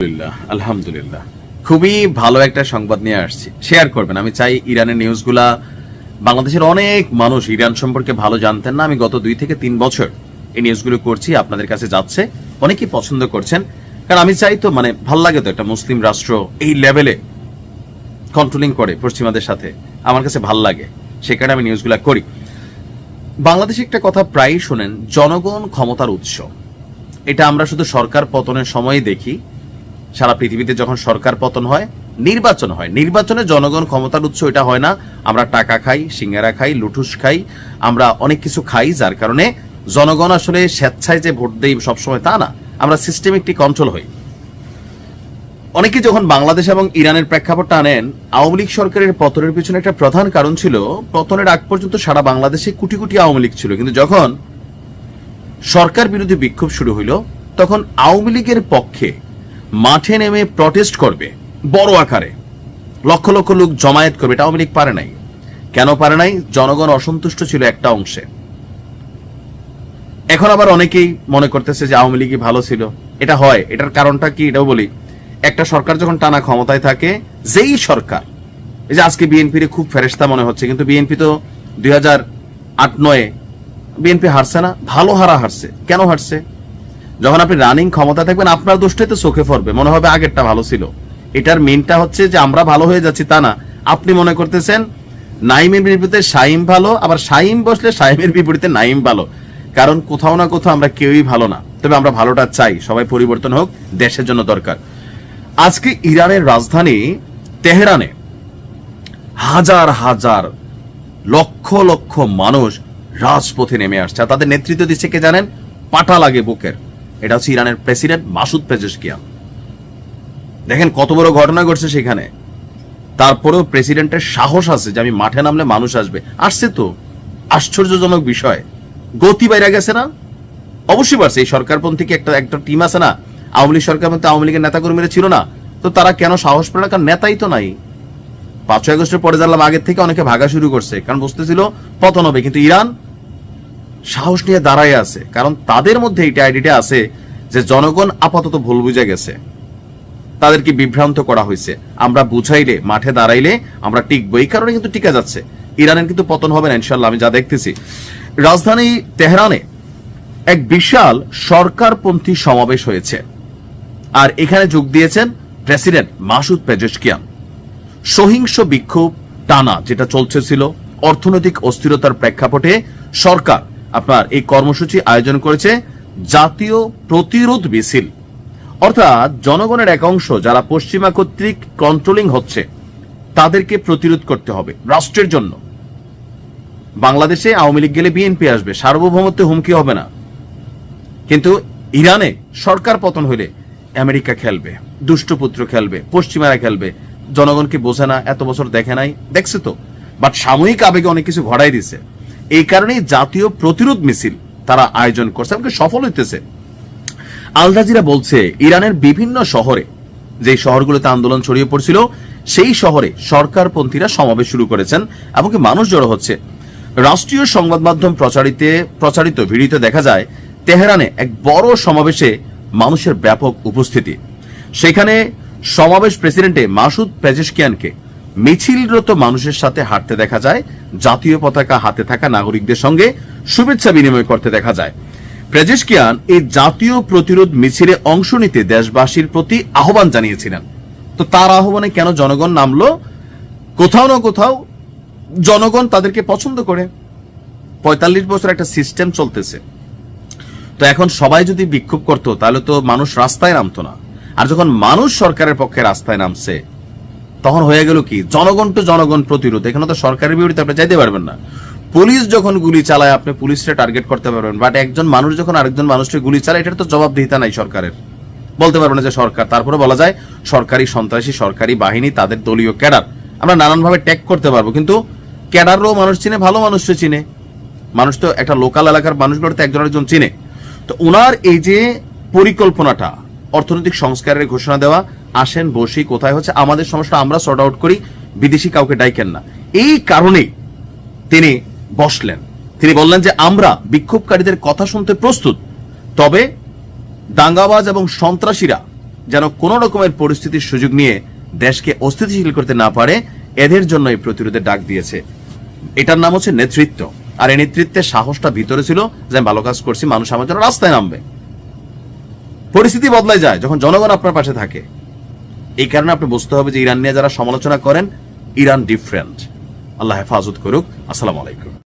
আলহামদুলিল্লাহ, খুবই ভালো একটা সংবাদ নিয়ে আসছি, শেয়ার করবেন। আমি চাই ইরানের নিউজগুলা, বাংলাদেশের অনেক মানুষ ইরান সম্পর্কে ভালো জানতেন না। আমি গত 2 থেকে 3 বছর এই নিউজগুলো করছি, আপনাদের কাছে যাচ্ছে, অনেকেই পছন্দ করছেন। কারণ আমি চাই তো, ভাল লাগে তো একটা মুসলিম রাষ্ট্র এই লেভেলে কন্ট্রোলিং করে পশ্চিমাদের সাথে, আমার কাছে ভাল লাগে, সে কারণে আমি নিউজগুলা করি। বাংলাদেশে একটা কথা প্রায় শোনেন, জনগণ ক্ষমতার উৎস। এটা আমরা শুধু সরকার পতনের সময় দেখি। সারা পৃথিবীতে যখন সরকার পতন হয়, নির্বাচন হয়, নির্বাচনে জনগণ ক্ষমতার উৎস এটা হয় না। আমরা টাকা খাই, সিঙ্গারা খাই, লুঠুস খাই, আমরা অনেক কিছু খাই, যার কারণে জনগণ আসলে স্বেচ্ছায় যে ভোট দেই সবসময় তা না, আমরা সিস্টেমিকলি কন্ট্রোল হই। অনেকে যখন বাংলাদেশ এবং ইরানের প্রেক্ষাপটটা আনেন, আওয়ামী লীগ সরকারের পতনের পিছনে একটা প্রধান কারণ ছিল, পতনের আগ পর্যন্ত সারা বাংলাদেশে কোটি কোটি আওয়ামী লীগ ছিল, কিন্তু যখন সরকার বিরোধী বিক্ষোভ শুরু হইল, তখন আওয়ামী লীগের পক্ষে মাঠে নেমে প্রটেস্ট করবে বড় আকারে, লক্ষ লক্ষ লোক জমায়েত করবে, এটা আওয়ামী লীগ পারে নাই। কেন পারে নাই? জনগণ অসন্তুষ্ট ছিল একটা অংশে। এখন আবার অনেকেই মনে করতেছে যে আওয়ামী লীগই ভালো ছিল। এটা হয়, এটার কারণটা কি এটাও বলি। একটা সরকার যখন টানা ক্ষমতায় থাকে, যেই সরকার, এই যে আজকে বিএনপির খুব ফেরেশতা মনে হচ্ছে, কিন্তু বিএনপি তো 2008-09 বিএনপি হারছে না, ভালো হারছে। কেন হারছে? যখন আপনি রানিং ক্ষমতা থাকবেন, আপনার দোষটাই তো চোখে পড়বে, মনে হবে আগেরটা ভালো ছিল। এটার মেনটা হচ্ছে যে আমরা ভালো হয়ে যাচ্ছি তা না, আপনি মনে করতেছেন নাইমের বিপরীতে শাহিম ভালো, আবার শাহিম বসলে শাহিমের বিপরীতে নাইম ভালো। কারণ কোথাও না কোথাও আমরা কেউই ভালো না, তবে আমরা ভালোটা চাই, সবাই পরিবর্তন হোক, দেশের জন্য দরকার। আজকে ইরানের রাজধানী তেহরানে হাজার হাজার লক্ষ লক্ষ মানুষ রাজপথে নেমে আসছে, আর তাদের নেতৃত্ব দিচ্ছে কে জানেন? পাটা লাগে বুকের, এটা হচ্ছে ইরানের প্রেসিডেন্ট মাসুদ পেজেশকিয়ান। দেখেন কত বড় ঘটনা ঘটছে সেখানে, তারপরেও প্রেসিডেন্টের সাহস আছে যে আমি মাঠে নামলে মানুষ আসবে। আসছে তো, আশ্চর্যজনক বিষয়, গতি বাইরে গেছে না? অবশ্যই পারছে। এই সরকারপন্থীকে একটা টিম আছে না, আওয়ামী লীগ সরকার মধ্যে আওয়ামী লীগের নেতাকর্মীরা ছিল না, তো তারা কেন সাহস পেল না? কারণ নেতাই তো নাই। 5ই আগস্টের পরে জানলাম আগের থেকে অনেকে ভাগা শুরু করছে, কারণ বুঝতেছিল পতন হবে। কিন্তু ইরান সাহস নিয়ে দাঁড়ায় আছে, কারণ তাদের মধ্যে এইটা আইডিয়া আছে যে জনগণ আপাতত ভুল বুঝে গেছে, তাদেরকে বিভ্রান্ত করা হয়েছে, আমরা বুঝাইলে, মাঠে দাঁড়াইলে আমরা টিকবো। এই কারণে কিন্তু টিকে যাচ্ছে। ইরানের কিন্তু পতন হবে না ইনশাল্লাহ, আমি যা দেখতেছি। রাজধানী তেহরানে এক বিশাল সরকারপন্থী সমাবেশ হয়েছে, আর এখানে যোগ দিয়েছেন প্রেসিডেন্ট মাসুদ পেজেশকিয়ান। সহিংস বিক্ষোভ টানা যেটা চলছিল, অর্থনৈতিক অস্থিরতার প্রেক্ষাপটে সরকার আপনার এই কর্মসূচি আয়োজন করেছে জাতীয় প্রতিরোধ মিছিল। অর্থাৎ জনগণের এক অংশ যারা পশ্চিমা কর্তৃক কন্ট্রোলিং হচ্ছে, তাদেরকে প্রতিরোধ করতে হবে রাষ্ট্রের জন্য। বাংলাদেশে আওয়ামী লীগ গেলে বিএনপি আসবে, সার্বভৌমত্বে হুমকি হবে না। কিন্তু ইরানে সরকার পতন হইলে আমেরিকা খেলবে, দুষ্টপুত্র খেলবে, পশ্চিমারা খেলবে। জনগণকে বোঝে না, এত বছর দেখে নাই, দেখছে তো, বাট সাময়িক আবেগে অনেক কিছু ঘটাই দিছে। এই কারণেই জাতীয় প্রতিরোধ মিছিল তারা আয়োজন করছে, আমাকে সফল হইতেছে। আল জাজিরা বলছে ইরানের বিভিন্ন শহরে, যে শহরগুলোতে আন্দোলন ছড়িয়ে পড়ছিল, সেই শহরে সরকারপন্থীরা সমাবেশ শুরু করেছেন, এমনকি মানুষ জড়ো হচ্ছে। রাষ্ট্রীয় সংবাদ মাধ্যম প্রচারিত ভিডিওতে দেখা যায় তেহরানে এক বড় সমাবেশে মানুষের ব্যাপক উপস্থিতি। সেখানে সমাবেশ প্রেসিডেন্টে মাসুদ পেজেশকিয়ানকে মিছিলরত মানুষের সাথে হাঁটতে দেখা যায়, জাতীয় পতাকা হাতে থাকা নাগরিকদের সঙ্গে শুভেচ্ছা বিনিময় করতে দেখা যায়। পেজেশকিয়ান এই জাতীয় প্রতিরোধ মিছিলে অংশ নিতে দেশবাসীর প্রতি আহ্বান জানিয়েছিলেন। তো তার আহ্বানে কেন জনগণ নামলো? কোথাও না কোথাও জনগণ তাদেরকে পছন্দ করে। 45 বছর একটা সিস্টেম চলতেছে, তো এখন সবাই যদি বিক্ষোভ করতো তাহলে তো মানুষ রাস্তায় নামতো না। আর যখন মানুষ সরকারের পক্ষে রাস্তায় নামছে, তখন হয়ে গেল কি, জনগণ টু জনগণ প্রতিরোধ। এখানে তো সরকারের বিরুদ্ধে আপনি চাইতে পারবেন না। পুলিশ যখন গুলি চালায়, আপনি পুলিশকে টার্গেট করতে পারবেন, বাট একজন মানুষ যখন আরেকজন মানুষকে গুলি চালায়, এটার তো জবাবদিহিতা নাই সরকারের। বলতে পারবেন না যে সরকার। তারপরে বলা যায় সরকারি সন্ত্রাসী, সরকারি বাহিনী, তাদের দলীয় ক্যাডার, আমরা নানানভাবে ট্যাগ করতে পারবো। কিন্তু ক্যাডারও মানুষ চিনে, ভালো মানুষও চিনে। মানুষ তো একটা লোকাল এলাকার মানুষগুলো তো একজন আরেকজন চিনে। তো ওনার এই যে পরিকল্পনাটা, অর্থনৈতিক সংস্কারের ঘোষণা দেওয়া, আসেন বসি, কোথায় হচ্ছে আমাদের সমস্যা আমরা সর্ট আউট করি, বিদেশি কাউকে ডাইকেন না, এই কারণেই তিনি বসলেন। তিনি বললেন যে আমরা বিক্ষোভকারীদের কথা শুনতে প্রস্তুত, তবে দাঙ্গাবাজ এবং সন্ত্রাসীরা যেন কোন রকমের পরিস্থিতির সুযোগ নিয়ে দেশকে অস্থিতিশীল করতে না পারে, এদের জন্য এই প্রতিরোধের ডাক দিয়েছে। এটার নাম হচ্ছে নেতৃত্ব। আর এই নেতৃত্বের সাহসটা ভিতরে ছিল যে আমি ভালো কাজ করছি, মানুষ আমার জন্য রাস্তায় নামবে। পরিস্থিতি বদলায় যায় যখন জনগণ আপনার পাশে থাকে। এই কারণে আপনি বুঝতে হবে যে ইরান নিয়ে যারা সমালোচনা করেন, ইরান ডিফারেন্ট। আল্লাহ হেফাজত করুক। আসসালামু আলাইকুম।